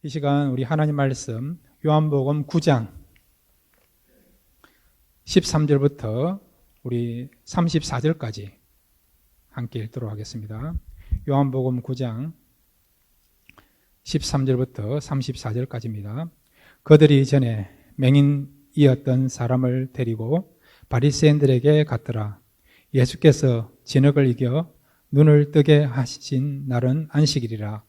이 시간 우리 하나님 말씀 요한복음 9장 13절부터 우리 34절까지 함께 읽도록 하겠습니다. 요한복음 9장 13절부터 34절까지입니다. 그들이 전에 맹인이었던 사람을 데리고 바리새인들에게 갔더라. 예수께서 진흙을 이겨 눈을 뜨게 하신 날은 안식일이라.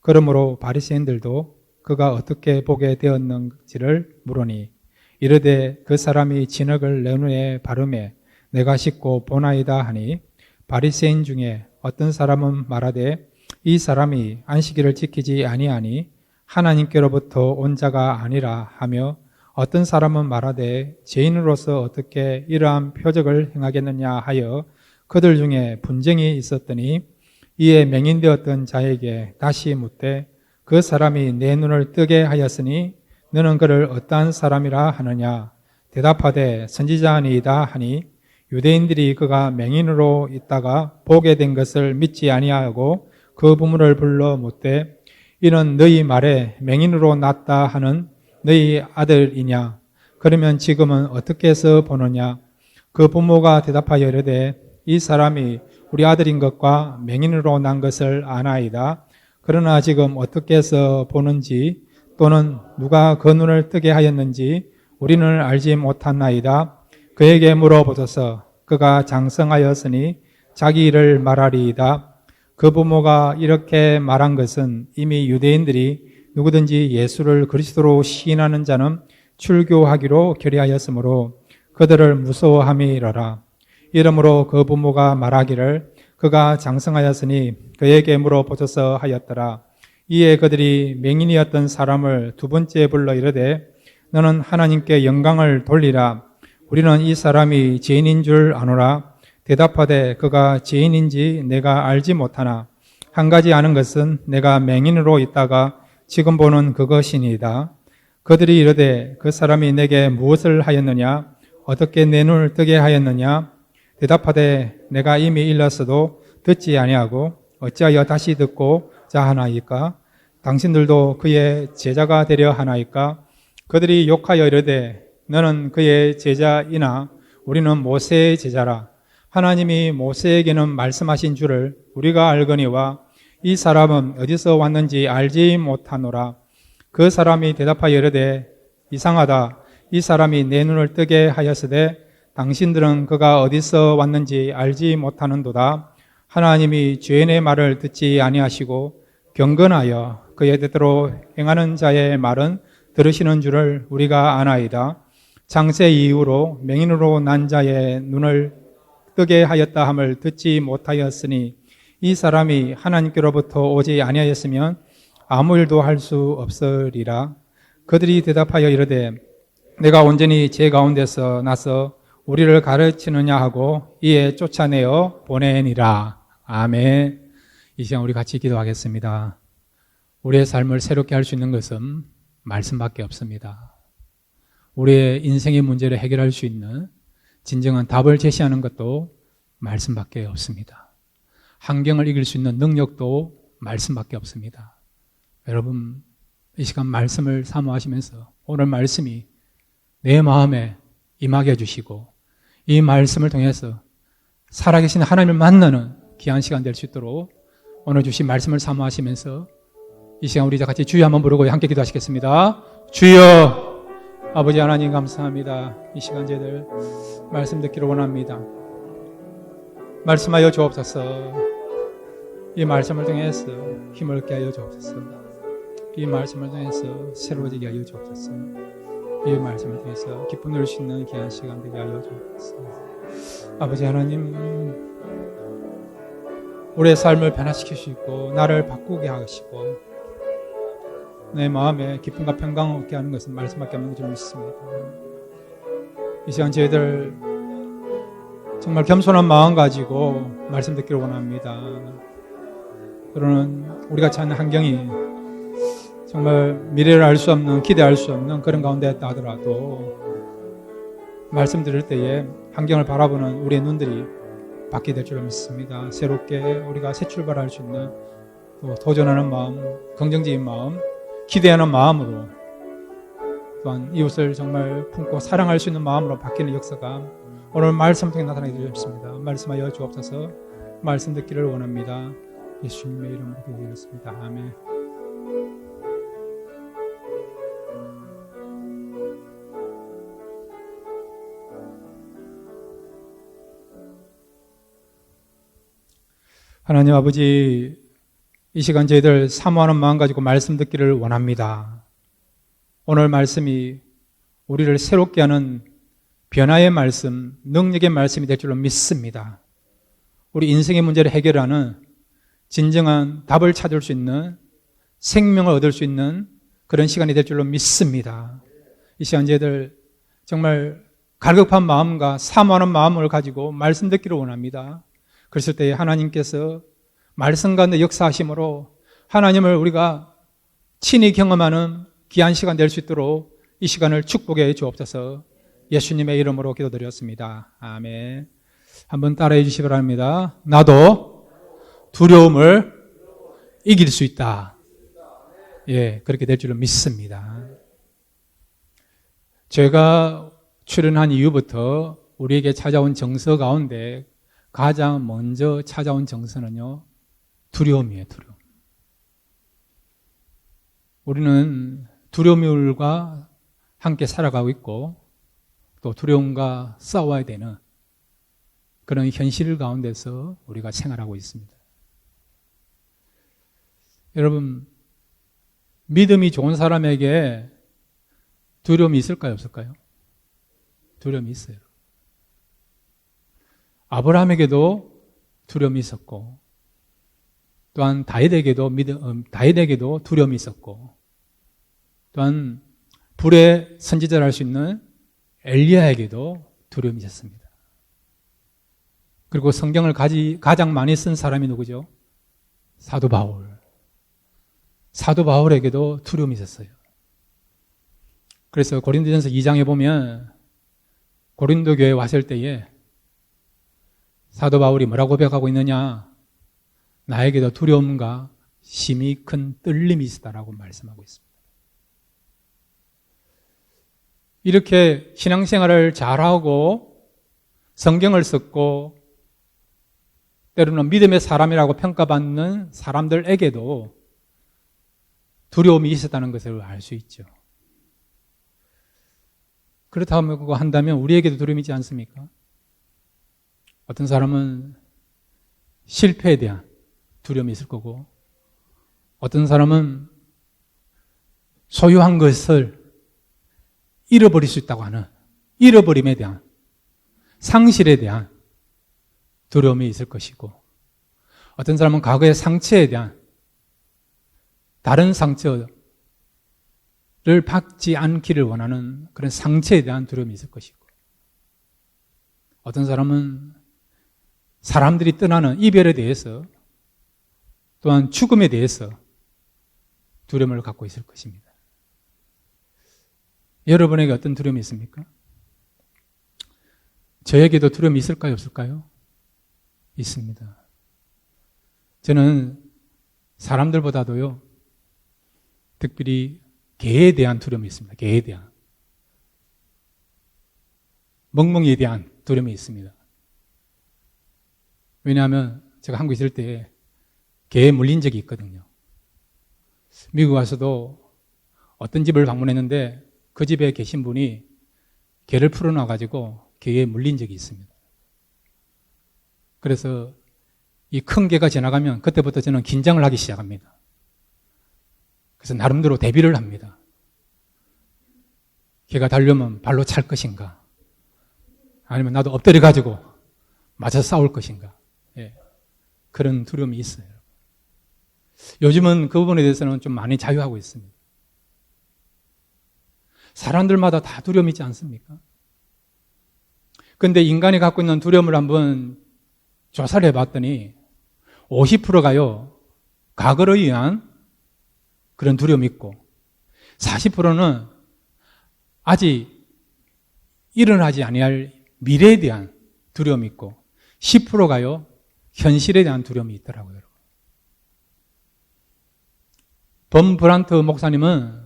그러므로 바리새인들도 그가 어떻게 보게 되었는지를 물으니 이르되 그 사람이 진흙을 내 눈에 바르매 내가 씻고 보나이다 하니, 바리새인 중에 어떤 사람은 말하되 이 사람이 안식일을 지키지 아니하니 하나님께로부터 온 자가 아니라 하며, 어떤 사람은 말하되 죄인으로서 어떻게 이러한 표적을 행하겠느냐 하여 그들 중에 분쟁이 있었더니, 이에 맹인되었던 자에게 다시 묻되 그 사람이 내 눈을 뜨게 하였으니 너는 그를 어떠한 사람이라 하느냐? 대답하되 선지자니이다 하니, 유대인들이 그가 맹인으로 있다가 보게 된 것을 믿지 아니하고 그 부모를 불러 묻되 이는 너희 말에 맹인으로 났다 하는 너희 아들이냐? 그러면 지금은 어떻게 해서 보느냐? 그 부모가 대답하여 이르되 이 사람이 우리 아들인 것과 맹인으로 난 것을 아나이다. 그러나 지금 어떻게 해서 보는지 또는 누가 그 눈을 뜨게 하였는지 우리는 알지 못하나이다. 그에게 물어보소서. 그가 장성하였으니 자기 일을 말하리이다. 그 부모가 이렇게 말한 것은 이미 유대인들이 누구든지 예수를 그리스도로 시인하는 자는 출교하기로 결의하였으므로 그들을 무서워함이러라. 이러므로 그 부모가 말하기를 그가 장성하였으니 그에게 물어보소서 하였더라. 이에 그들이 맹인이었던 사람을 두 번째 불러 이르되 너는 하나님께 영광을 돌리라. 우리는 이 사람이 죄인인 줄 아노라. 대답하되 그가 죄인인지 내가 알지 못하나 한 가지 아는 것은 내가 맹인으로 있다가 지금 보는 그것이니이다. 그들이 이르되 그 사람이 내게 무엇을 하였느냐? 어떻게 내 눈을 뜨게 하였느냐? 대답하되 내가 이미 일렀어도 듣지 아니하고 어찌하여 다시 듣고자 하나이까? 당신들도 그의 제자가 되려 하나이까? 그들이 욕하여 이르되 너는 그의 제자이나 우리는 모세의 제자라. 하나님이 모세에게는 말씀하신 줄을 우리가 알거니와 이 사람은 어디서 왔는지 알지 못하노라. 그 사람이 대답하여 이르되 이상하다. 이 사람이 내 눈을 뜨게 하였으되 당신들은 그가 어디서 왔는지 알지 못하는도다. 하나님이 죄인의 말을 듣지 아니하시고 경건하여 그의 뜻대로 행하는 자의 말은 들으시는 줄을 우리가 아나이다. 창세 이후로 맹인으로 난 자의 눈을 뜨게 하였다 함을 듣지 못하였으니 이 사람이 하나님께로부터 오지 아니하였으면 아무 일도 할 수 없으리라. 그들이 대답하여 이르되 내가 온전히 제 가운데서 나서 우리를 가르치느냐 하고 이에 쫓아내어 보내니라. 아멘. 이 시간 우리 같이 기도하겠습니다. 우리의 삶을 새롭게 할 수 있는 것은 말씀밖에 없습니다. 우리의 인생의 문제를 해결할 수 있는 진정한 답을 제시하는 것도 말씀밖에 없습니다. 환경을 이길 수 있는 능력도 말씀밖에 없습니다. 여러분, 이 시간 말씀을 사모하시면서 오늘 말씀이 내 마음에 임하게 해주시고 이 말씀을 통해서 살아계신 하나님을 만나는 귀한 시간 될 수 있도록 오늘 주신 말씀을 사모하시면서 이 시간 우리 다 같이 주여 한번 부르고 함께 기도하시겠습니다. 주여, 아버지 하나님 감사합니다. 이 시간 저희들 말씀 듣기를 원합니다. 말씀하여 주옵소서. 이 말씀을 통해서 힘을 얻게 하여 주옵소서. 이 말씀을 통해서 새로워지게 하여 주옵소서. 이 말씀을 통해서 기쁨 누릴 수 있는 귀한 시간 되게 하여 주옵소서. 아버지 하나님, 우리의 삶을 변화시킬 수 있고 나를 바꾸게 하시고 내 마음에 기쁨과 평강을 얻게 하는 것은 말씀밖에 없는 줄 믿습니다. 이 시간 저희들 정말 겸손한 마음 가지고 말씀 듣기를 원합니다. 그러는 우리가 찾는 환경이 정말 미래를 알 수 없는, 기대할 수 없는 그런 가운데 있다 하더라도 말씀 들을 때에 환경을 바라보는 우리의 눈들이 받게 될 줄 믿습니다. 새롭게 우리가 새 출발할 수 있는 또 도전하는 마음, 긍정적인 마음, 기대하는 마음으로 또한 이웃을 정말 품고 사랑할 수 있는 마음으로 바뀌는 역사가 오늘 말씀 통해 나타나게 되었습니다. 말씀하여 주옵소서. 말씀 듣기를 원합니다. 예수님의 이름으로 기도드렸습니다. 아멘. 하나님 아버지, 이 시간 저희들 사모하는 마음 가지고 말씀 듣기를 원합니다. 오늘 말씀이 우리를 새롭게 하는 변화의 말씀, 능력의 말씀이 될 줄로 믿습니다. 우리 인생의 문제를 해결하는 진정한 답을 찾을 수 있는, 생명을 얻을 수 있는 그런 시간이 될 줄로 믿습니다. 이 시간 저희들 정말 갈급한 마음과 사모하는 마음을 가지고 말씀 듣기를 원합니다. 그랬을 때 하나님께서 말씀 가운데 역사하심으로 하나님을 우리가 친히 경험하는 귀한 시간 될 수 있도록 이 시간을 축복해 주옵소서. 예수님의 이름으로 기도드렸습니다. 아멘. 한번 따라해 주시기 바랍니다. 나도 두려움을 이길 수 있다. 예, 그렇게 될 줄로 믿습니다. 제가 출연한 이후부터 우리에게 찾아온 정서 가운데 가장 먼저 찾아온 정서는요, 두려움이에요, 두려움. 우리는 두려움과 함께 살아가고 있고 또 두려움과 싸워야 되는 그런 현실 가운데서 우리가 생활하고 있습니다. 여러분, 믿음이 좋은 사람에게 두려움이 있을까요, 없을까요? 두려움이 있어요. 아브라함에게도 두려움이 있었고, 또한 다윗에게도 두려움이 있었고, 또한 불의 선지자를 할 수 있는 엘리야에게도 두려움이 있었습니다. 그리고 성경을 가장 많이 쓴 사람이 누구죠? 사도 바울. 사도 바울에게도 두려움이 있었어요. 그래서 고린도전서 2장에 보면 고린도 교회에 왔을 때에 사도 바울이 뭐라고 고백하고 있느냐? 나에게도 두려움과 심히 큰 떨림이 있었다라고 말씀하고 있습니다. 이렇게 신앙생활을 잘하고 성경을 썼고 때로는 믿음의 사람이라고 평가받는 사람들에게도 두려움이 있었다는 것을 알 수 있죠. 그렇다고 한다면 우리에게도 두려움이 있지 않습니까? 어떤 사람은 실패에 대한 두려움이 있을 거고, 어떤 사람은 소유한 것을 잃어버릴 수 있다고 하는 잃어버림에 대한, 상실에 대한 두려움이 있을 것이고, 어떤 사람은 과거의 상처에 대한, 다른 상처를 받지 않기를 원하는 그런 상처에 대한 두려움이 있을 것이고, 어떤 사람은 사람들이 떠나는 이별에 대해서 또한 죽음에 대해서 두려움을 갖고 있을 것입니다. 여러분에게 어떤 두려움이 있습니까? 저에게도 두려움이 있을까요, 없을까요? 있습니다. 저는 사람들보다도요, 특별히 개에 대한 두려움이 있습니다. 개에 대한. 멍멍이에 대한 두려움이 있습니다. 왜냐하면 제가 한국에 있을 때 개에 물린 적이 있거든요. 미국 와서도 어떤 집을 방문했는데 그 집에 계신 분이 개를 풀어놔가지고 개에 물린 적이 있습니다. 그래서 이 큰 개가 지나가면 그때부터 저는 긴장을 하기 시작합니다. 그래서 나름대로 대비를 합니다. 개가 달려오면 발로 찰 것인가, 아니면 나도 엎드려가지고 맞아 싸울 것인가. 예, 그런 두려움이 있어요. 요즘은 그 부분에 대해서는 좀 많이 자유하고 있습니다. 사람들마다 다 두려움이 있지 않습니까? 그런데 인간이 갖고 있는 두려움을 한번 조사를 해봤더니 50%가요, 과거를 위한 그런 두려움이 있고, 40%는 아직 일어나지 아니할 미래에 대한 두려움이 있고, 10%가요, 현실에 대한 두려움이 있더라고요. 범 브란트 목사님은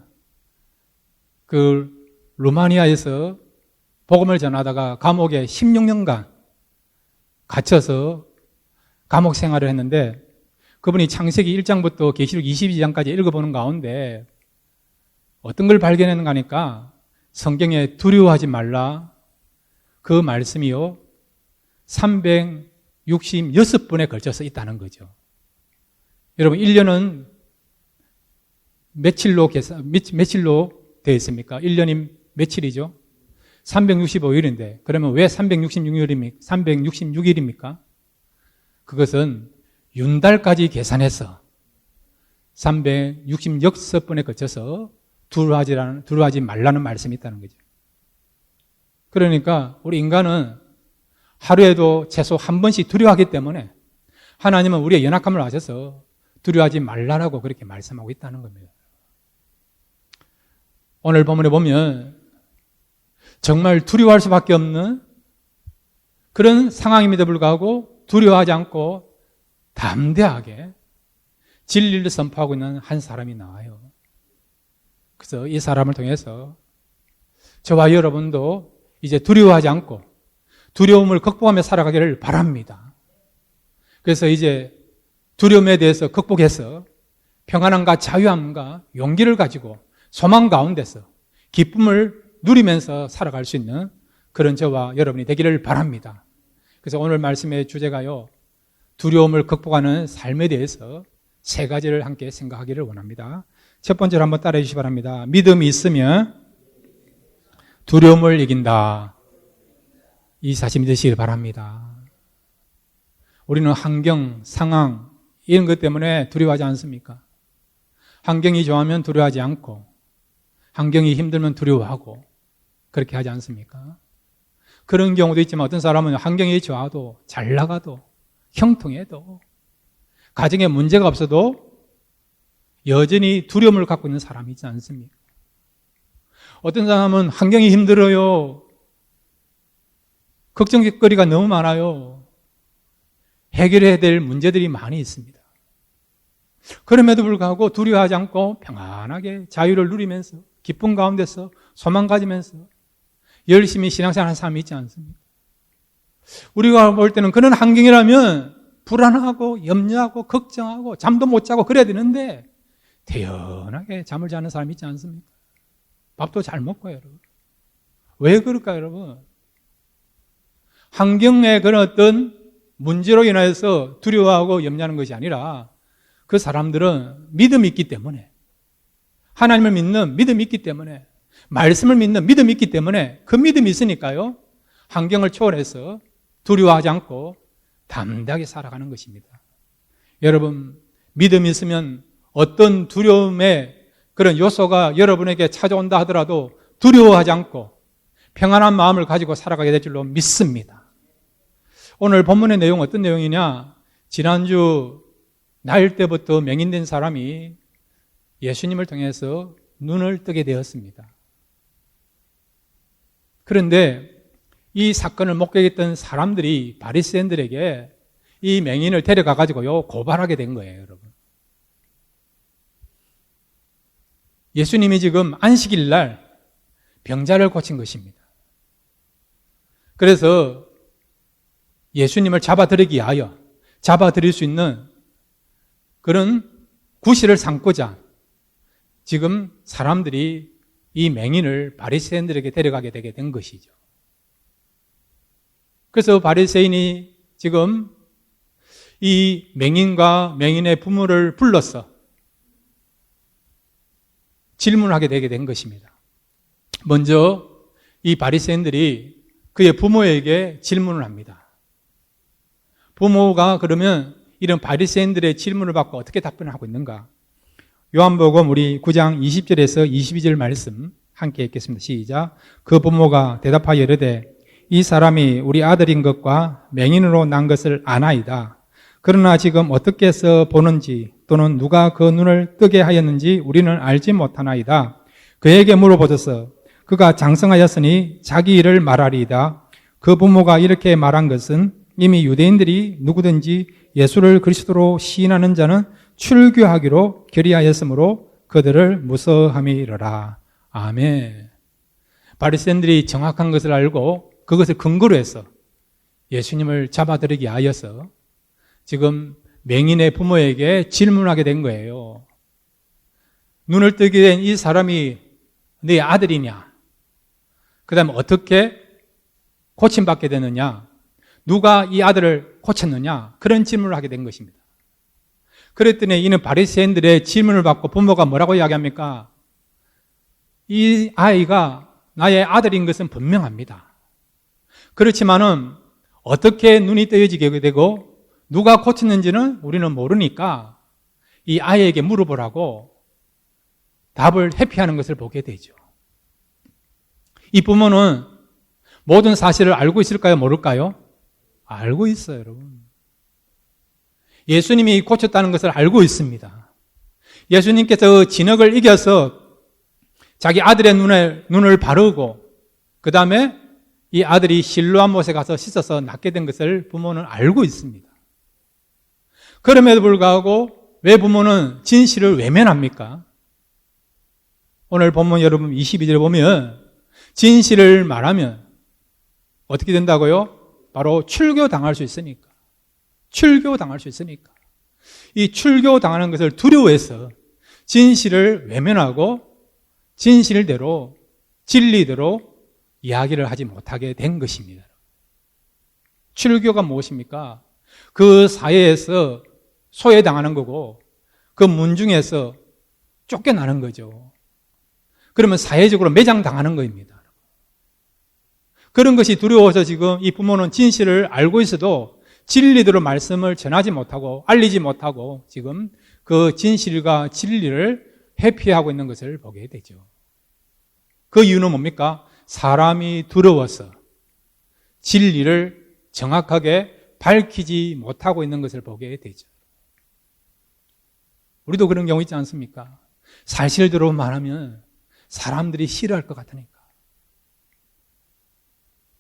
그 루마니아에서 복음을 전하다가 감옥에 16년간 갇혀서 감옥 생활을 했는데, 그분이 창세기 1장부터 계시록 22장까지 읽어보는 가운데 어떤 걸 발견했는가 하니까 성경에 두려워하지 말라, 그 말씀이요 366번에 걸쳐서 있다는 거죠. 여러분, 1년은 며칠로 되어 있습니까? 1년이 며칠이죠? 365일인데 그러면 왜 366일입니까? 그것은 윤달까지 계산해서 366번에 걸쳐서 두려워하지 말라는 말씀이 있다는 거죠. 그러니까 우리 인간은 하루에도 최소 한 번씩 두려워하기 때문에 하나님은 우리의 연약함을 아셔서 두려워하지 말라라고 그렇게 말씀하고 있다는 겁니다. 오늘 본문에 보면 정말 두려워할 수밖에 없는 그런 상황임에도 불구하고 두려워하지 않고 담대하게 진리를 선포하고 있는 한 사람이 나와요. 그래서 이 사람을 통해서 저와 여러분도 이제 두려워하지 않고 두려움을 극복하며 살아가기를 바랍니다. 그래서 이제 두려움에 대해서 극복해서 평안함과 자유함과 용기를 가지고 소망 가운데서 기쁨을 누리면서 살아갈 수 있는 그런 저와 여러분이 되기를 바랍니다. 그래서 오늘 말씀의 주제가요, 두려움을 극복하는 삶에 대해서 세 가지를 함께 생각하기를 원합니다. 첫 번째로 한번 따라해 주시기 바랍니다. 믿음이 있으면 두려움을 이긴다. 이 사실 믿으시길 바랍니다. 우리는 환경, 상황 이런 것 때문에 두려워하지 않습니까? 환경이 좋아하면 두려워하지 않고 환경이 힘들면 두려워하고 그렇게 하지 않습니까? 그런 경우도 있지만 어떤 사람은 환경이 좋아도 잘 나가도 형통해도 가정에 문제가 없어도 여전히 두려움을 갖고 있는 사람이 있지 않습니까? 어떤 사람은 환경이 힘들어요. 걱정거리가 너무 많아요. 해결해야 될 문제들이 많이 있습니다. 그럼에도 불구하고 두려워하지 않고 평안하게 자유를 누리면서 기쁨 가운데서 소망 가지면서 열심히 신앙생활하는 사람이 있지 않습니까? 우리가 볼 때는 그런 환경이라면 불안하고 염려하고 걱정하고 잠도 못 자고 그래야 되는데 태연하게 잠을 자는 사람이 있지 않습니까? 밥도 잘 먹고요, 여러분. 왜 그럴까요, 여러분? 환경의 그런 어떤 문제로 인해서 두려워하고 염려하는 것이 아니라 그 사람들은 믿음이 있기 때문에, 하나님을 믿는 믿음이 있기 때문에, 말씀을 믿는 믿음이 있기 때문에 그 믿음이 있으니까요, 환경을 초월해서 두려워하지 않고 담대하게 살아가는 것입니다. 여러분, 믿음이 있으면 어떤 두려움의 그런 요소가 여러분에게 찾아온다 하더라도 두려워하지 않고 평안한 마음을 가지고 살아가게 될 줄로 믿습니다. 오늘 본문의 내용 어떤 내용이냐? 지난주 나일 때부터 맹인된 사람이 예수님을 통해서 눈을 뜨게 되었습니다. 그런데 이 사건을 목격했던 사람들이 바리새인들에게 이 맹인을 데려가 가지고요 고발하게 된 거예요, 여러분. 예수님이 지금 안식일 날 병자를 고친 것입니다. 그래서 예수님을 잡아들이기 위하여 잡아들일 수 있는 그런 구실을 삼고자 지금 사람들이 이 맹인을 바리새인들에게 데려가게 되게 된 것이죠. 그래서 바리새인이 지금 이 맹인과 맹인의 부모를 불러서 질문을 하게 되게 된 것입니다. 먼저 이 바리새인들이 그의 부모에게 질문을 합니다. 부모가 그러면 이런 바리새인들의 질문을 받고 어떻게 답변을 하고 있는가? 요한복음 우리 9장 20절에서 22절 말씀 함께 읽겠습니다. 시작. 그 부모가 대답하여 이르되 이 사람이 우리 아들인 것과 맹인으로 난 것을 아나이다. 그러나 지금 어떻게 해서 보는지 또는 누가 그 눈을 뜨게 하였는지 우리는 알지 못하나이다. 그에게 물어보소서. 그가 장성하였으니 자기 일을 말하리이다. 그 부모가 이렇게 말한 것은 이미 유대인들이 누구든지 예수를 그리스도로 시인하는 자는 출교하기로 결의하였으므로 그들을 무서워함이러라. 아멘. 바리새인들이 정확한 것을 알고 그것을 근거로 해서 예수님을 잡아들이기 하여서 지금 맹인의 부모에게 질문하게 된 거예요. 눈을 뜨게 된 이 사람이 네 아들이냐? 그 다음에 어떻게 고침받게 되느냐? 누가 이 아들을 고쳤느냐? 그런 질문을 하게 된 것입니다. 그랬더니 이는 바리새인들의 질문을 받고 부모가 뭐라고 이야기합니까? 이 아이가 나의 아들인 것은 분명합니다. 그렇지만은 어떻게 눈이 뜨여지게 되고 누가 고쳤는지는 우리는 모르니까 이 아이에게 물어보라고 답을 회피하는 것을 보게 되죠. 이 부모는 모든 사실을 알고 있을까요? 모를까요? 알고 있어요, 여러분. 예수님이 고쳤다는 것을 알고 있습니다. 예수님께서 진흙을 이겨서 자기 아들의 눈을 바르고 그 다음에 이 아들이 실로암 못에 가서 씻어서 낫게 된 것을 부모는 알고 있습니다. 그럼에도 불구하고 왜 부모는 진실을 외면합니까? 오늘 본문 여러분 22절에 보면 진실을 말하면 어떻게 된다고요? 바로 출교당할 수 있으니까. 출교당할 수 있으니까. 이 출교당하는 것을 두려워해서 진실을 외면하고 진실대로 진리대로 이야기를 하지 못하게 된 것입니다. 출교가 무엇입니까? 그 사회에서 소외당하는 거고 그 문중에서 쫓겨나는 거죠. 그러면 사회적으로 매장당하는 겁니다. 그런 것이 두려워서 지금 이 부모는 진실을 알고 있어도 진리대로 말씀을 전하지 못하고 알리지 못하고 지금 그 진실과 진리를 회피하고 있는 것을 보게 되죠. 그 이유는 뭡니까? 사람이 두려워서 진리를 정확하게 밝히지 못하고 있는 것을 보게 되죠. 우리도 그런 경우 있지 않습니까? 사실대로 말하면 사람들이 싫어할 것 같으니까.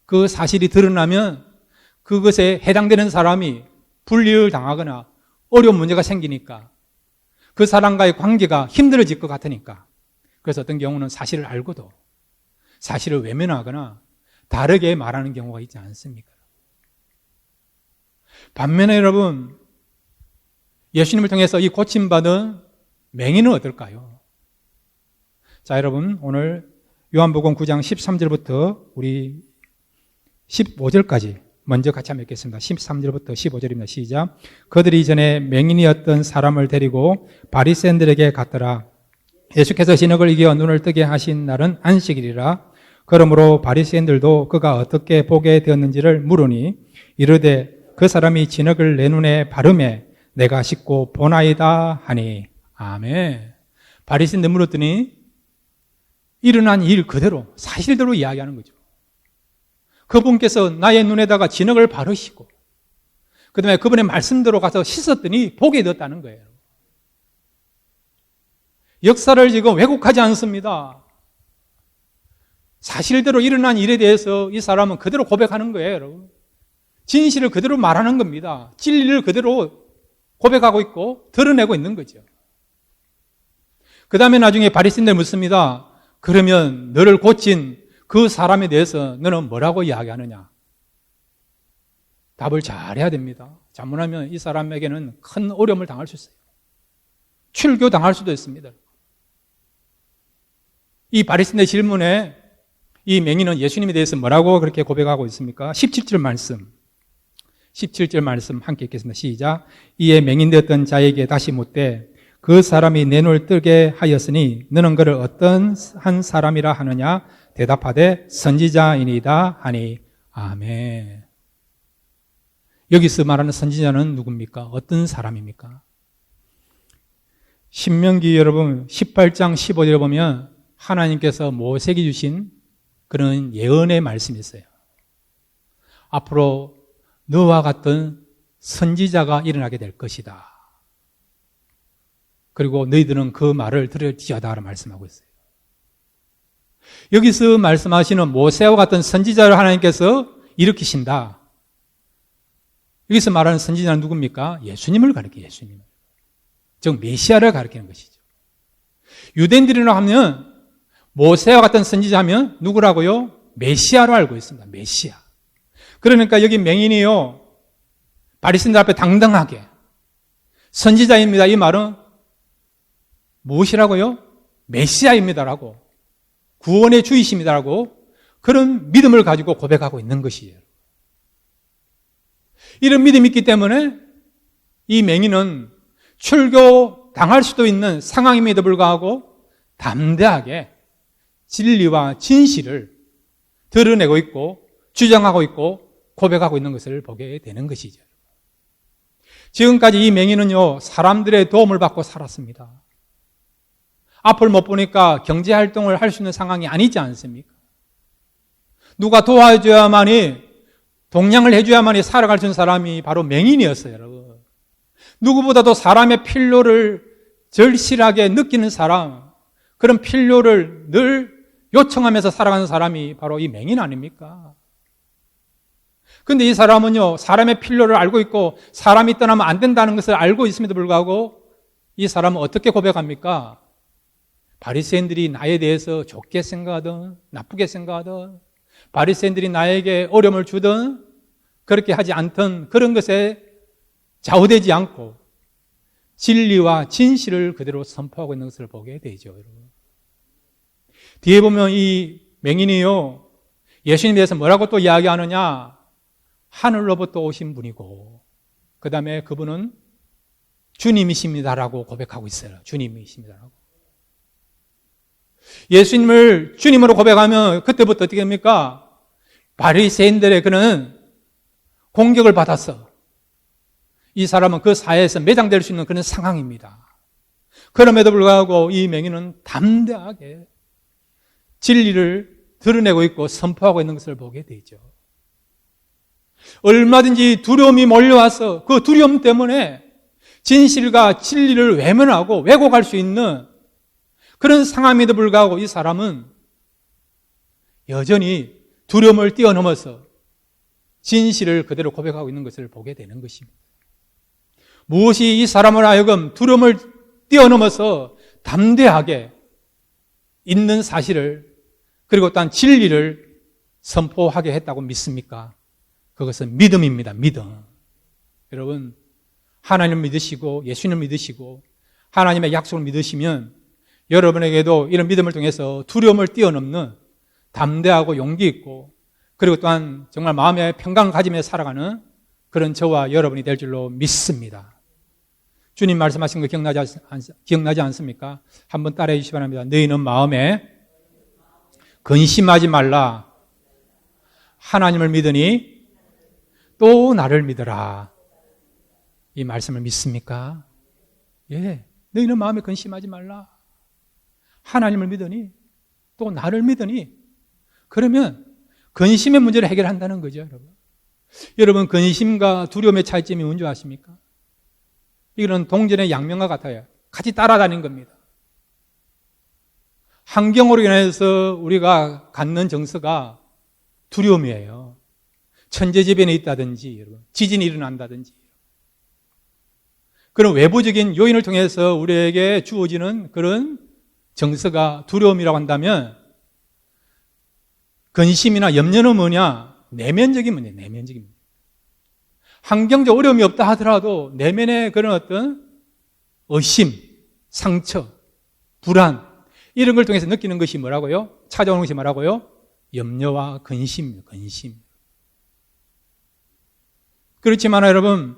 그 사실이 드러나면 그것에 해당되는 사람이 불이익을 당하거나 어려운 문제가 생기니까 그 사람과의 관계가 힘들어질 것 같으니까. 그래서 어떤 경우는 사실을 알고도 사실을 외면하거나 다르게 말하는 경우가 있지 않습니까? 반면에 여러분, 예수님을 통해서 이 고침받은 맹인은 어떨까요? 자, 여러분, 오늘 요한복음 9장 13절부터 우리 15절까지 먼저 같이 한번 읽겠습니다. 13절부터 15절입니다. 시작. 그들이 이전에 맹인이었던 사람을 데리고 바리새인들에게 갔더라. 예수께서 진흙을 이겨 눈을 뜨게 하신 날은 안식일이라. 그러므로 바리새인들도 그가 어떻게 보게 되었는지를 물으니 이르되 그 사람이 진흙을 내 눈에 바르매 내가 씻고 보나이다 하니. 아멘. 바리새인들 물었더니 일어난 일 그대로 사실대로 이야기하는 거죠. 그분께서 나의 눈에다가 진흙을 바르시고 그 다음에 그분의 말씀대로 가서 씻었더니 보게 되었다는 거예요. 역사를 지금 왜곡하지 않습니다. 사실대로 일어난 일에 대해서 이 사람은 그대로 고백하는 거예요, 여러분. 진실을 그대로 말하는 겁니다. 진리를 그대로 고백하고 있고 드러내고 있는 거죠. 그 다음에 나중에 바리새인들 묻습니다. 그러면 너를 고친 그 사람에 대해서 너는 뭐라고 이야기하느냐? 답을 잘해야 됩니다. 잘못하면 이 사람에게는 큰 어려움을 당할 수 있어요. 출교당할 수도 있습니다. 이 바리새인의 질문에 이 맹인은 예수님에 대해서 뭐라고 그렇게 고백하고 있습니까? 17절 말씀 함께 읽겠습니다. 시작. 이에 맹인되었던 자에게 다시 묻되 그 사람이 내 눈을 뜨게 하였으니 너는 그를 어떤 한 사람이라 하느냐? 대답하되 선지자이니이다 하니. 아멘. 여기서 말하는 선지자는 누굽니까? 어떤 사람입니까? 신명기 여러분 18장 15절에 보면 하나님께서 모세에게 주신 그런 예언의 말씀이 있어요. 앞으로 너와 같은 선지자가 일어나게 될 것이다. 그리고 너희들은 그 말을 들을지어다라고 말씀하고 있어요. 여기서 말씀하시는 모세와 같은 선지자를 하나님께서 일으키신다. 여기서 말하는 선지자는 누굽니까? 예수님을 가리켜요. 예수님을. 즉 메시아를 가리키는 것이죠. 유대인들이라 하면 모세와 같은 선지자면 누구라고요? 메시아로 알고 있습니다. 메시아. 그러니까 여기 맹인이요, 바리새인들 앞에 당당하게 선지자입니다. 이 말은 무엇이라고요? 메시아입니다라고, 구원의 주이십니다라고 그런 믿음을 가지고 고백하고 있는 것이에요. 이런 믿음이 있기 때문에 이 맹인은 출교 당할 수도 있는 상황임에도 불구하고 담대하게 진리와 진실을 드러내고 있고 주장하고 있고 고백하고 있는 것을 보게 되는 것이죠. 지금까지 이 맹인은요, 사람들의 도움을 받고 살았습니다. 앞을 못 보니까 경제활동을 할 수 있는 상황이 아니지 않습니까? 누가 도와줘야만이, 동냥을 해줘야만이 살아갈 수 있는 사람이 바로 맹인이었어요, 여러분. 누구보다도 사람의 필요를 절실하게 느끼는 사람, 그런 필요를 늘 요청하면서 살아가는 사람이 바로 이 맹인 아닙니까? 근데 이 사람은요, 사람의 필요를 알고 있고 사람이 떠나면 안 된다는 것을 알고 있음에도 불구하고 이 사람은 어떻게 고백합니까? 바리새인들이 나에 대해서 좋게 생각하든 나쁘게 생각하든, 바리새인들이 나에게 어려움을 주든 그렇게 하지 않든 그런 것에 좌우되지 않고 진리와 진실을 그대로 선포하고 있는 것을 보게 되죠, 여러분. 뒤에 보면 이 맹인이요, 예수님에 대해서 뭐라고 또 이야기하느냐? 하늘로부터 오신 분이고, 그 다음에 그분은 주님이십니다라고 고백하고 있어요. 주님이십니다라고. 예수님을 주님으로 고백하면 그때부터 어떻게 됩니까? 바리새인들의 그는 공격을 받았어. 이 사람은 그 사회에서 매장될 수 있는 그런 상황입니다. 그럼에도 불구하고 이 맹인은 담대하게 진리를 드러내고 있고 선포하고 있는 것을 보게 되죠. 얼마든지 두려움이 몰려와서 그 두려움 때문에 진실과 진리를 외면하고 왜곡할 수 있는 그런 상황임에도 불구하고 이 사람은 여전히 두려움을 뛰어넘어서 진실을 그대로 고백하고 있는 것을 보게 되는 것입니다. 무엇이 이 사람을 하여금 두려움을 뛰어넘어서 담대하게 있는 사실을, 그리고 또한 진리를 선포하게 했다고 믿습니까? 그것은 믿음입니다. 믿음. 여러분, 하나님을 믿으시고 예수님을 믿으시고 하나님의 약속을 믿으시면 여러분에게도 이런 믿음을 통해서 두려움을 뛰어넘는 담대하고 용기 있고, 그리고 또한 정말 마음의 평강을 가지며 살아가는 그런 저와 여러분이 될 줄로 믿습니다. 주님 말씀하신 거 기억나지 않습니까? 한번 따라해 주시기 바랍니다. 너희는 마음에 근심하지 말라. 하나님을 믿으니 또 나를 믿어라. 이 말씀을 믿습니까? 예. 너희는 마음에 근심하지 말라. 하나님을 믿으니 또 나를 믿으니, 그러면 근심의 문제를 해결한다는 거죠, 여러분. 여러분, 근심과 두려움의 차이점이 뭔지 아십니까? 이거는 동전의 양면과 같아요. 같이 따라다니는 겁니다. 환경으로 인해서 우리가 갖는 정서가 두려움이에요. 천재지변이 있다든지, 여러분, 지진이 일어난다든지, 그런 외부적인 요인을 통해서 우리에게 주어지는 그런 정서가 두려움이라고 한다면, 근심이나 염려는 뭐냐? 내면적인 문제, 내면적인 문제. 환경적 어려움이 없다 하더라도 내면의 그런 어떤 의심, 상처, 불안, 이런 걸 통해서 느끼는 것이 뭐라고요? 찾아오는 것이 뭐라고요? 염려와 근심, 근심. 그렇지만 여러분,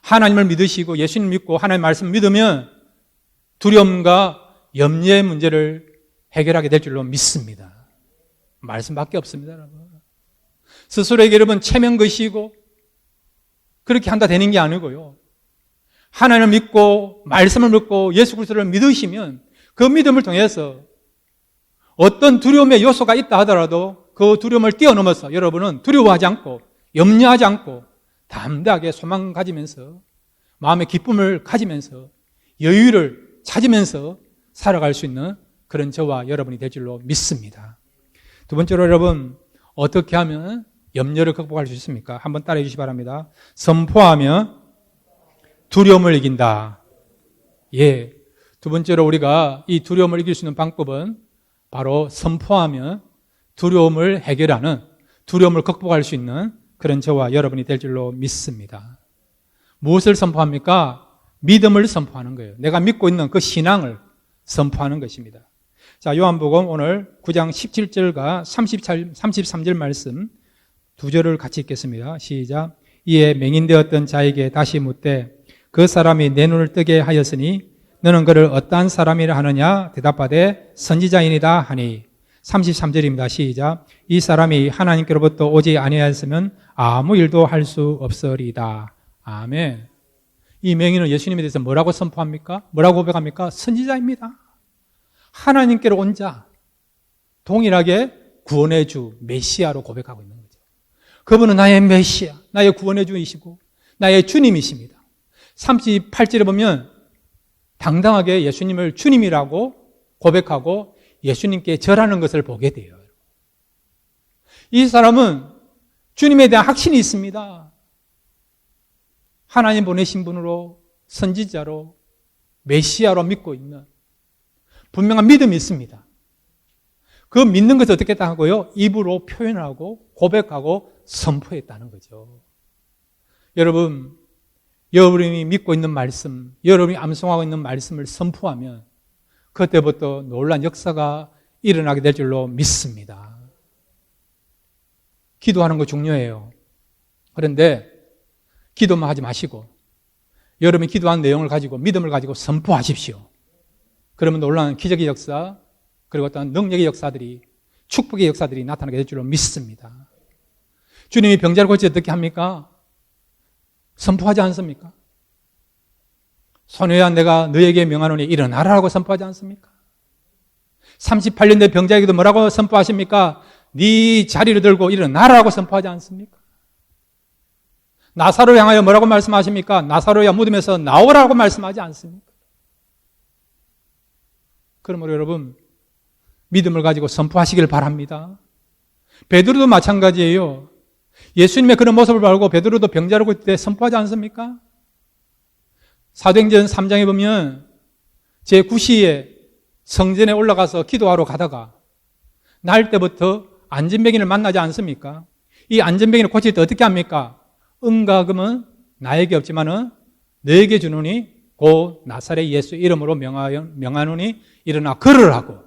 하나님을 믿으시고 예수님 믿고 하나님의 말씀 믿으면 두려움과 염려의 문제를 해결하게 될 줄로 믿습니다. 말씀밖에 없습니다, 여러분. 스스로에게 여러분 체면 것이고 그렇게 한다 되는 게 아니고요. 하나님을 믿고 말씀을 믿고 예수 그리스도를 믿으시면 그 믿음을 통해서 어떤 두려움의 요소가 있다 하더라도 그 두려움을 뛰어넘어서 여러분은 두려워하지 않고 염려하지 않고 담대하게 소망을 가지면서 마음의 기쁨을 가지면서 여유를 찾으면서 살아갈 수 있는 그런 저와 여러분이 될 줄로 믿습니다. 두 번째로 여러분, 어떻게 하면 염려를 극복할 수 있습니까? 한번 따라해 주시기 바랍니다. 선포하면 두려움을 이긴다. 예, 두 번째로 우리가 이 두려움을 이길 수 있는 방법은 바로 선포하며 두려움을 해결하는, 두려움을 극복할 수 있는 그런 저와 여러분이 될 줄로 믿습니다. 무엇을 선포합니까? 믿음을 선포하는 거예요. 내가 믿고 있는 그 신앙을 선포하는 것입니다. 자, 요한복음 오늘 9장 17절과 33절 말씀 두 절을 같이 읽겠습니다. 시작. 이에 맹인되었던 자에게 다시 묻되 그 사람이 내 눈을 뜨게 하였으니 너는 그를 어떠한 사람이라 하느냐? 대답하되 선지자이니이다 하니. 33절입니다. 시작. 이 사람이 하나님께로부터 오지 아니하였으면 아무 일도 할 수 없으리다. 아멘. 이 맹인은 예수님에 대해서 뭐라고 선포합니까? 뭐라고 고백합니까? 선지자입니다. 하나님께로 온 자, 동일하게 구원의 주, 메시아로 고백하고 있는 거죠. 그분은 나의 메시아, 나의 구원의 주이시고 나의 주님이십니다. 38절에 보면 당당하게 예수님을 주님이라고 고백하고 예수님께 절하는 것을 보게 돼요. 이 사람은 주님에 대한 확신이 있습니다. 하나님 보내신 분으로, 선지자로, 메시아로 믿고 있는 분명한 믿음이 있습니다. 그 믿는 것을 어떻게 했다고요? 입으로 표현하고 고백하고 선포했다는 거죠. 여러분, 여러분이 믿고 있는 말씀, 여러분이 암송하고 있는 말씀을 선포하면 그때부터 놀라운 역사가 일어나게 될 줄로 믿습니다. 기도하는 거 중요해요. 그런데 기도만 하지 마시고 여러분이 기도한 내용을 가지고 믿음을 가지고 선포하십시오. 그러면 놀라운 기적의 역사, 그리고 어떤 능력의 역사들이, 축복의 역사들이 나타나게 될 줄로 믿습니다. 주님이 병자를 고치 어떻게 합니까? 선포하지 않습니까? 손해야 내가 너에게 명하노니 일어나라고 선포하지 않습니까? 38년 된 병자에게도 뭐라고 선포하십니까? 네 자리를 들고 일어나라고 선포하지 않습니까? 나사로를 향하여 뭐라고 말씀하십니까? 나사로야 무덤에서 나오라고 말씀하지 않습니까? 그러므로 여러분, 믿음을 가지고 선포하시길 바랍니다. 베드로도 마찬가지예요. 예수님의 그런 모습을 알고 베드로도 병자를 고칠 때 선포하지 않습니까? 사도행전 3장에 보면 제9시에 성전에 올라가서 기도하러 가다가 날 때부터 안전병인을 만나지 않습니까? 이 안전병인을 고칠 때 어떻게 합니까? 은과 금은 나에게 없지만은 너에게 주노니 곧 나사렛 예수 이름으로 명하노니 일어나 걸으라고.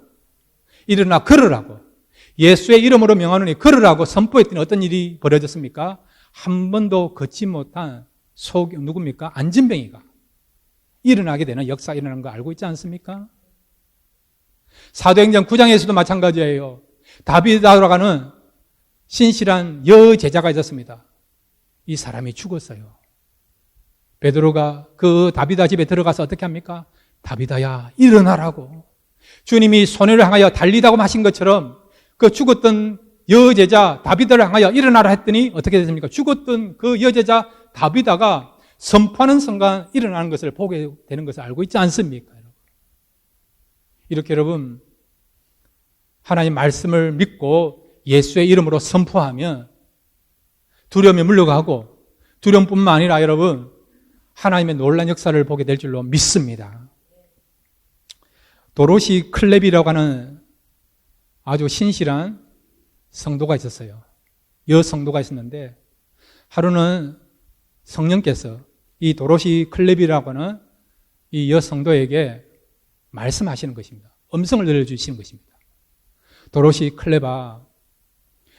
일어나 걸으라고. 예수의 이름으로 명하노니 걸으라고 선포했더니 어떤 일이 벌어졌습니까? 한 번도 걷지 못한 누굽니까? 안전병이가 일어나게 되는 역사가 일어나는 거 알고 있지 않습니까? 사도행전 9장에서도 마찬가지예요. 다비다라고 하는 신실한 여제자가 있었습니다. 이 사람이 죽었어요. 베드로가 그 다비다 집에 들어가서 어떻게 합니까? 다비다야 일어나라고. 주님이 소녀를 향하여 달리다고 하신 것처럼 그 죽었던 여제자 다비다를 향하여 일어나라 했더니 어떻게 됐습니까? 죽었던 그 여제자 다비다가 선포하는 순간 일어나는 것을 보게 되는 것을 알고 있지 않습니까? 이렇게 여러분, 하나님 말씀을 믿고 예수의 이름으로 선포하면 두려움이 물러가고, 두려움뿐만 아니라 여러분 하나님의 놀라운 역사를 보게 될 줄로 믿습니다. 도로시 클랩이라고 하는 아주 신실한 성도가 있었어요. 여성도가 있었는데 하루는 성령께서 이 도로시 클랩이라고 하는 이 여성도에게 말씀하시는 것입니다. 음성을 들려주시는 것입니다. 도로시 클레바,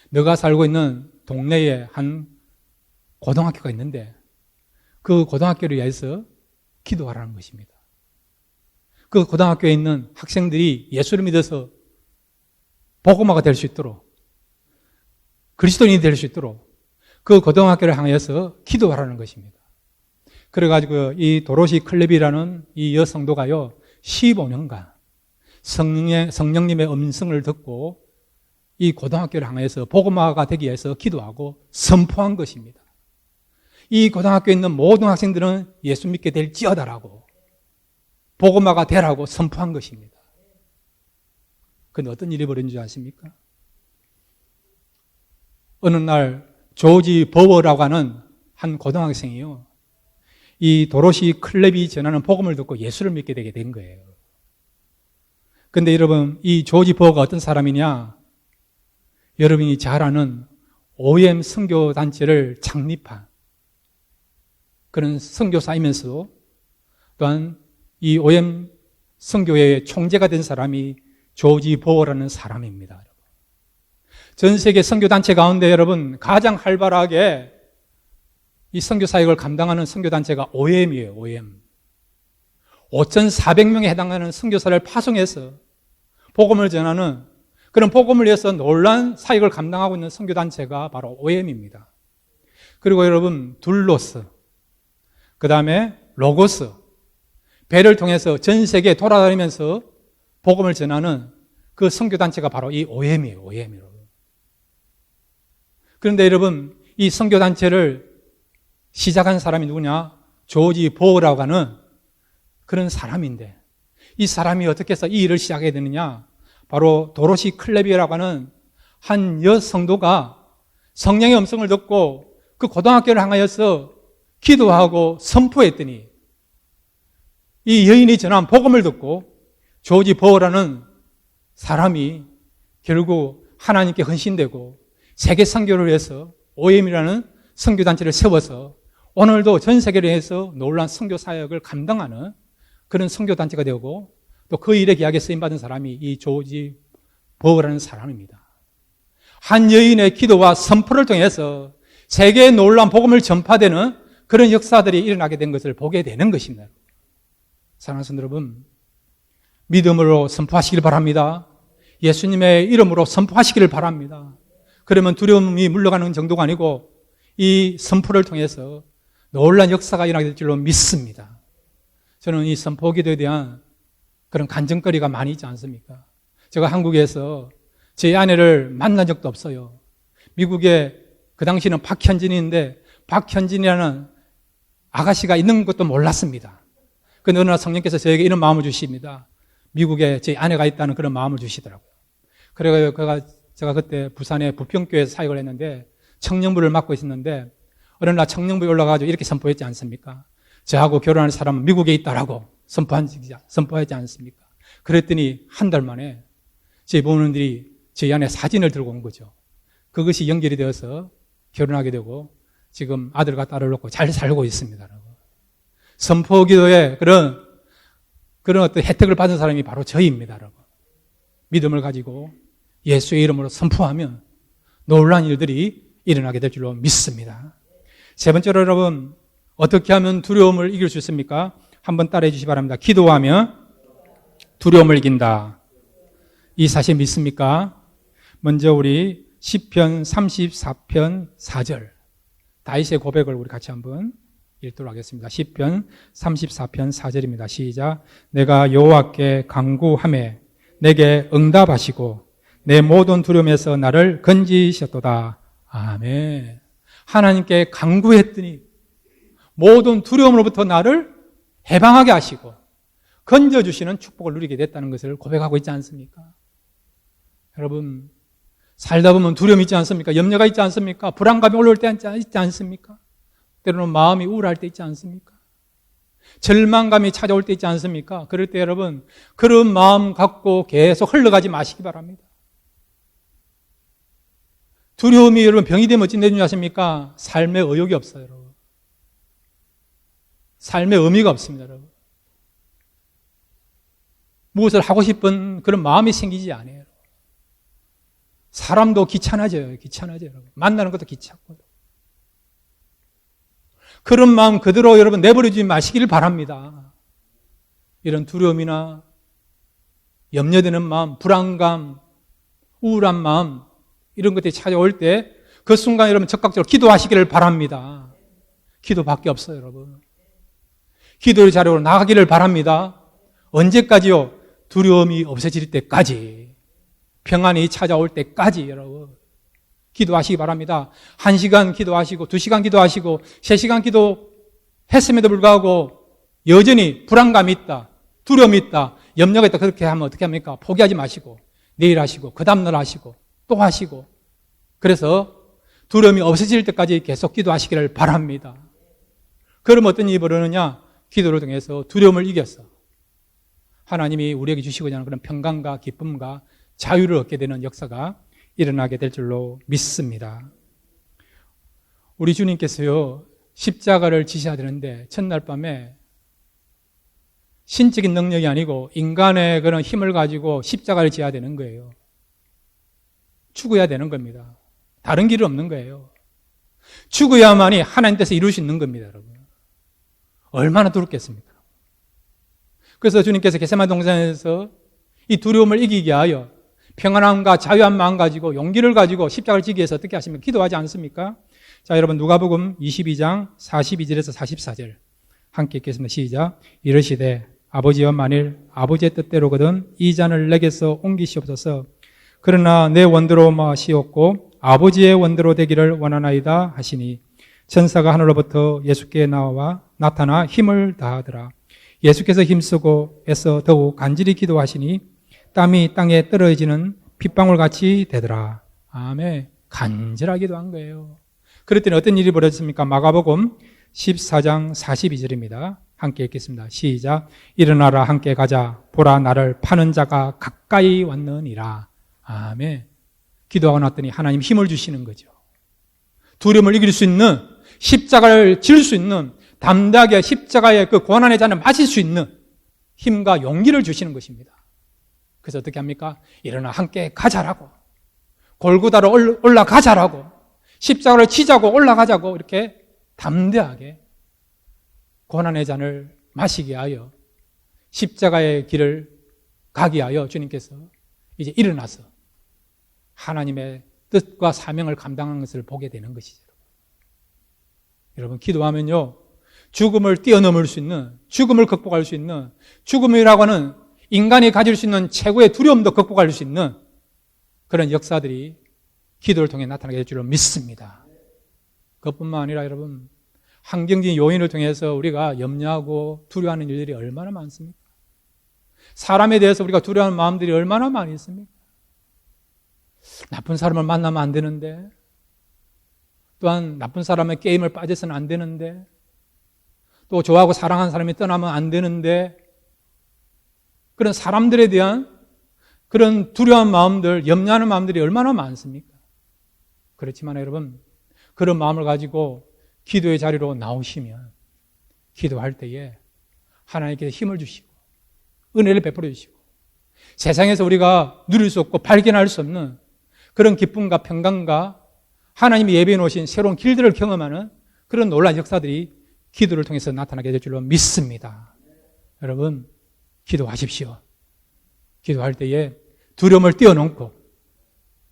너가 살고 있는 동네에 한 고등학교가 있는데 그 고등학교를 위해서 기도하라는 것입니다. 그 고등학교에 있는 학생들이 예수를 믿어서 복음화가 될 수 있도록, 그리스도인이 될 수 있도록 그 고등학교를 향해서 기도하라는 것입니다. 그래가지고 이 도로시 클랩이라는 이 여성도가요 15년간 성령님의 음성을 듣고 이 고등학교를 향해서 복음화가 되기 위해서 기도하고 선포한 것입니다. 이 고등학교에 있는 모든 학생들은 예수 믿게 될지어다라고 복음화가 되라고 선포한 것입니다. 그런데 어떤 일이 벌어진 줄 아십니까? 어느 날 조지 버워라고 하는 한 고등학생이요, 이 도로시 클랩이 전하는 복음을 듣고 예수를 믿게 되게 된 거예요. 근데 여러분, 이 조지 버거가 어떤 사람이냐? 여러분이 잘 아는 OM 선교단체를 창립한 그런 선교사이면서 또한 이 OM 선교회의 총재가 된 사람이 조지 버거라는 사람입니다. 전 세계 선교단체 가운데 여러분 가장 활발하게 이 선교사역을 감당하는 선교단체가 OM이에요. OM. 5,400명에 해당하는 선교사를 파송해서 복음을 전하는 그런 복음을 위해서 놀라운 사역을 감당하고 있는 선교단체가 바로 OM입니다. 그리고 여러분 둘로스, 그 다음에 로고스, 배를 통해서 전 세계에 돌아다니면서 복음을 전하는 그 선교단체가 바로 이 OM이에요. OM이에요. 그런데 여러분 이 선교단체를 시작한 사람이 누구냐? 조지 버거라고 하는 그런 사람인데 이 사람이 어떻게 해서 이 일을 시작하게 되느냐? 바로 도로시 클레비라고 하는 한 여성도가 성령의 음성을 듣고 그 고등학교를 향하여서 기도하고 선포했더니 이 여인이 전한 복음을 듣고 조지 버거라는 사람이 결국 하나님께 헌신되고 세계 선교를 위해서 OM이라는 선교단체를 세워서 오늘도 전 세계를 위해서 놀라운 선교 사역을 감당하는 그런 선교단체가 되고 또 그 일에 귀하게 쓰임받은 사람이 이 조지 버거라는 사람입니다. 한 여인의 기도와 선포를 통해서 세계의 놀라운 복음을 전파되는 그런 역사들이 일어나게 된 것을 보게 되는 것입니다. 사랑하는 성도 여러분, 믿음으로 선포하시길 바랍니다. 예수님의 이름으로 선포하시기를 바랍니다. 그러면 두려움이 물러가는 정도가 아니고 이 선포를 통해서 놀라운 역사가 일어나게 될 줄로 믿습니다. 저는 이 선포기도에 대한 그런 간증거리가 많이 있지 않습니까? 제가 한국에서 제 아내를 만난 적도 없어요. 미국에 그 당시는 박현진인데 박현진이라는 아가씨가 있는 것도 몰랐습니다. 그런데 어느 날 성령께서 저에게 이런 마음을 주십니다. 미국에 제 아내가 있다는 그런 마음을 주시더라고요. 그래서 제가 그때 부산의 부평교회에서 사역을 했는데 청년부를 맡고 있었는데 어느 날 청년부에 올라가서 이렇게 선포했지 않습니까? 저하고 결혼할 사람은 미국에 있다라고 선포하지 않습니까? 그랬더니 한 달 만에 제 부모님들이 제 안에 사진을 들고 온 거죠. 그것이 연결이 되어서 결혼하게 되고 지금 아들과 딸을 놓고 잘 살고 있습니다. 선포기도에 그런 어떤 혜택을 받은 사람이 바로 저희입니다. 믿음을 가지고 예수의 이름으로 선포하면 놀라운 일들이 일어나게 될 줄로 믿습니다. 세 번째로 여러분, 어떻게 하면 두려움을 이길 수 있습니까? 한번 따라해 주시기 바랍니다. 기도하면 두려움을 이긴다. 이 사실 믿습니까? 먼저 우리 시편 34편 4절 다윗의 고백을 우리 같이 한번 읽도록 하겠습니다. 시편 34편 4절입니다. 시작. 내가 여호와께 간구하매 내게 응답하시고 내 모든 두려움에서 나를 건지셨도다. 아멘. 하나님께 간구했더니 모든 두려움으로부터 나를 해방하게 하시고 건져주시는 축복을 누리게 됐다는 것을 고백하고 있지 않습니까? 여러분, 살다 보면 두려움이 있지 않습니까? 염려가 있지 않습니까? 불안감이 올라올 때 있지 않습니까? 때로는 마음이 우울할 때 있지 않습니까? 절망감이 찾아올 때 있지 않습니까? 그럴 때 여러분, 그런 마음 갖고 계속 흘러가지 마시기 바랍니다. 두려움이 여러분 병이 되면 어찌 내주냐 하십니까? 삶의 의욕이 없어요, 여러분. 삶의 의미가 없습니다, 여러분. 무엇을 하고 싶은 그런 마음이 생기지 않아요. 사람도 귀찮아져요, 여러분. 만나는 것도 귀찮고. 그런 마음 그대로 여러분 내버려두지 마시기를 바랍니다. 이런 두려움이나 염려되는 마음, 불안감, 우울한 마음, 이런 것들이 찾아올 때 그 순간 여러분 적극적으로 기도하시기를 바랍니다. 기도밖에 없어요, 여러분. 기도의 자리로 나가기를 바랍니다. 언제까지요? 두려움이 없어질 때까지, 평안이 찾아올 때까지 여러분 기도하시기 바랍니다. 1시간 기도하시고 2시간 기도하시고 3시간 기도했음에도 불구하고 여전히 불안감이 있다, 두려움이 있다, 염려가 있다, 그렇게 하면 어떻게 합니까? 포기하지 마시고 내일 하시고 그 다음날 하시고 또 하시고, 그래서 두려움이 없어질 때까지 계속 기도하시기를 바랍니다. 그럼 어떤 일이 벌어지느냐? 기도를 통해서 두려움을 이겼어. 하나님이 우리에게 주시고자 하는 그런 평강과 기쁨과 자유를 얻게 되는 역사가 일어나게 될 줄로 믿습니다. 우리 주님께서요, 십자가를 지셔야 되는데 첫날 밤에 신적인 능력이 아니고 인간의 그런 힘을 가지고 십자가를 지어야 되는 거예요. 죽어야 되는 겁니다. 다른 길은 없는 거예요. 죽어야만이 하나님 뜻을 이룰 수 있는 겁니다, 여러분. 얼마나 두렵겠습니까? 그래서 주님께서 겟세마네 동산에서 이 두려움을 이기게 하여 평안함과 자유한 마음 가지고 용기를 가지고 십자가를 지기 위해서 어떻게 하십니까? 기도하지 않습니까? 자, 여러분 누가복음 22장 42절에서 44절 함께 읽겠습니다. 시작. 이르시되 아버지여 만일 아버지의 뜻대로거든 이 잔을 내게서 옮기시옵소서. 그러나 내 원대로 마시옵고 아버지의 원대로 되기를 원하나이다 하시니 천사가 하늘로부터 예수께 나타나 힘을 다하더라. 예수께서 힘쓰고 애써 더욱 간절히 기도하시니 땀이 땅에 떨어지는 빗방울같이 되더라. 아멘. 간절하게 기도한 거예요. 그랬더니 어떤 일이 벌어졌습니까? 마가복음 14장 42절입니다. 함께 읽겠습니다. 시작. 일어나라 함께 가자. 보라 나를 파는 자가 가까이 왔느니라. 아멘. 기도하고 났더니 하나님 힘을 주시는 거죠. 두려움을 이길 수 있는, 십자가를 질 수 있는, 담대하게 십자가의 그 고난의 잔을 마실 수 있는 힘과 용기를 주시는 것입니다. 그래서 어떻게 합니까? 일어나 함께 가자라고, 골고다로 올라가자라고, 십자가를 지자고 올라가자고 이렇게 담대하게 고난의 잔을 마시게 하여 십자가의 길을 가게 하여 주님께서 이제 일어나서 하나님의 뜻과 사명을 감당하는 것을 보게 되는 것이죠. 여러분 기도하면요, 죽음을 뛰어넘을 수 있는, 죽음을 극복할 수 있는, 죽음이라고 하는 인간이 가질 수 있는 최고의 두려움도 극복할 수 있는 그런 역사들이 기도를 통해 나타나게 될 줄로 믿습니다. 그것뿐만 아니라 여러분, 환경적인 요인을 통해서 우리가 염려하고 두려워하는 일들이 얼마나 많습니까? 사람에 대해서 우리가 두려워하는 마음들이 얼마나 많이 있습니까? 나쁜 사람을 만나면 안 되는데, 또한 나쁜 사람의 게임을 빠져서는 안 되는데, 또 좋아하고 사랑하는 사람이 떠나면 안 되는데, 그런 사람들에 대한 그런 두려운 마음들, 염려하는 마음들이 얼마나 많습니까? 그렇지만 여러분, 그런 마음을 가지고 기도의 자리로 나오시면 기도할 때에 하나님께서 힘을 주시고 은혜를 베풀어 주시고 세상에서 우리가 누릴 수 없고 발견할 수 없는 그런 기쁨과 평강과 하나님이 예비해 놓으신 새로운 길들을 경험하는 그런 놀라운 역사들이 기도를 통해서 나타나게 될 줄로 믿습니다. 여러분 기도하십시오. 기도할 때에 두려움을 뛰어넘고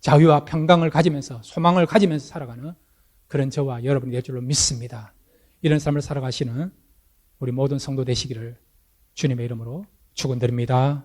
자유와 평강을 가지면서 소망을 가지면서 살아가는 그런 저와 여러분이 될 줄로 믿습니다. 이런 삶을 살아가시는 우리 모든 성도 되시기를 주님의 이름으로 축원드립니다.